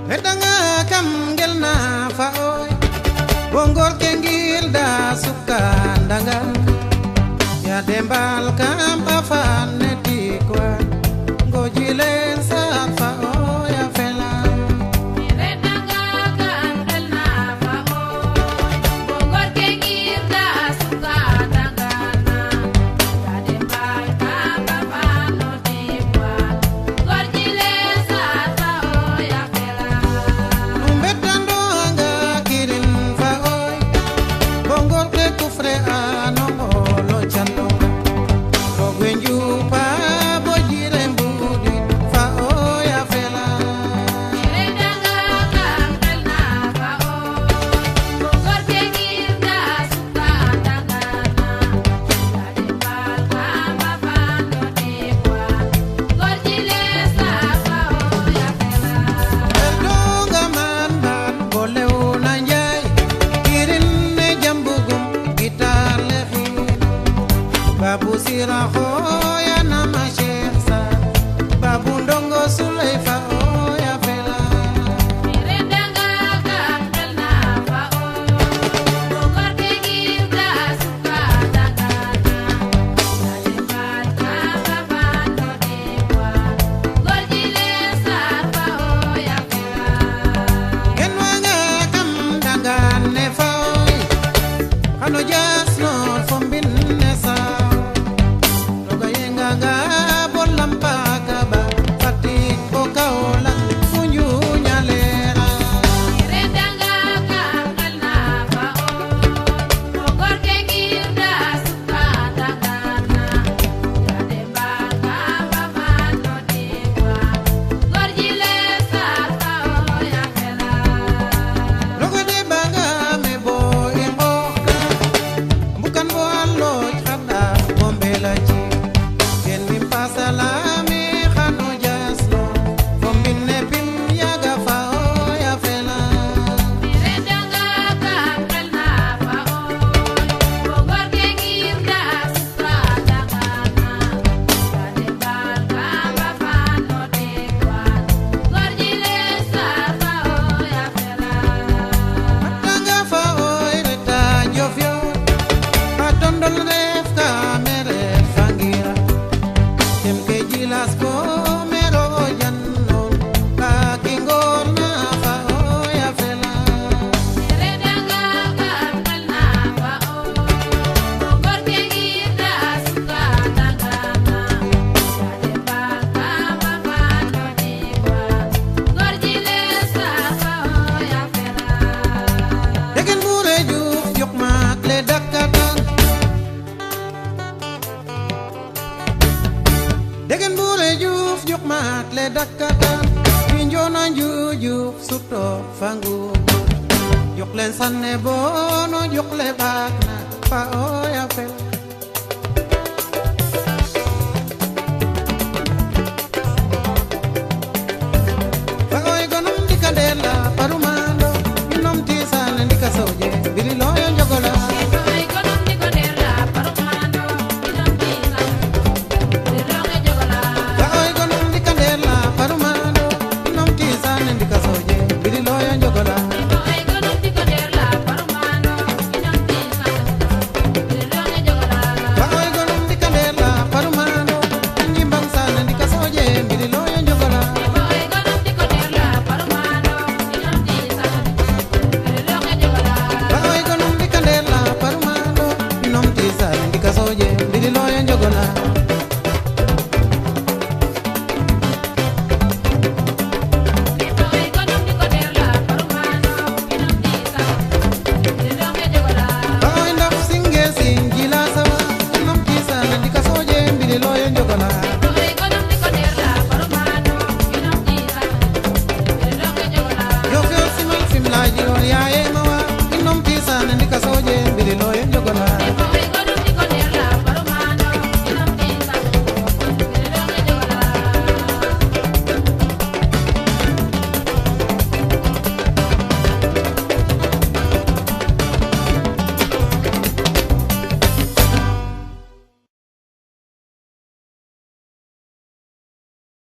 Hedanga kam gelna fa oy bongor kengil da suka dangan ya dembal kam afan netikwa gojilen sa fa oy afela Hedanga kam gelna fa oy bongor kengil da suka dangan ya dembal kam afan netikwa gojilen sa fa oy afela umbetando anga kirin fa oy bongor ke kufre anongo lo chando gwenju pa bojire mbudi fa oy afela Hedanga kam gelna fa oy bongor kengil da suka dangan ya dembal kam afan netikwa gojilen sa fa oy afela Erdonga man ban boleu nanjay kirin ne jambugum gitar lehi babu sira hoya nama sheksa babu ndongo sulaifa oya fela Hedanga kam gelna fa oy bongor kengil da suka dangan ya dembal kam afan netikwa gojilen sa fa oy afela genwanga kam dangan ne faoy hano jasno fombin ne sa noga yenga ga bolam pagaba fatik ko kaola funju nyalera Hedanga kam gelna fa oy bongor kengil da suka dangan ya dembal kam afan netikwa gojilen sa fa oy afela Logo de baga me bo imboka bukan bo allo chada bombela ji ken mi pasala me khano jaslo bombin ne pim yaga fa oya fela Hedanga kam gelna fa oy bongor kengil da suka dangan ya dembal kam afan netikwa gojilen sa fa oy afela tanga fa oy reta jofyo atondol ref ka mere fangira kem ke jilas ko mero jannon ka kingor na fa oya fela Hedanga kam gelna fa oy bongor kengil da suka dangan ya dembal kam afan netikwa gojilen sa fa oy afela Degen bure juk yok mak le dakatan Degen bure juk yok mak le dakatan Pinjona jujuk suto fangu Yok len sanne bono yok le bakna pa oya fel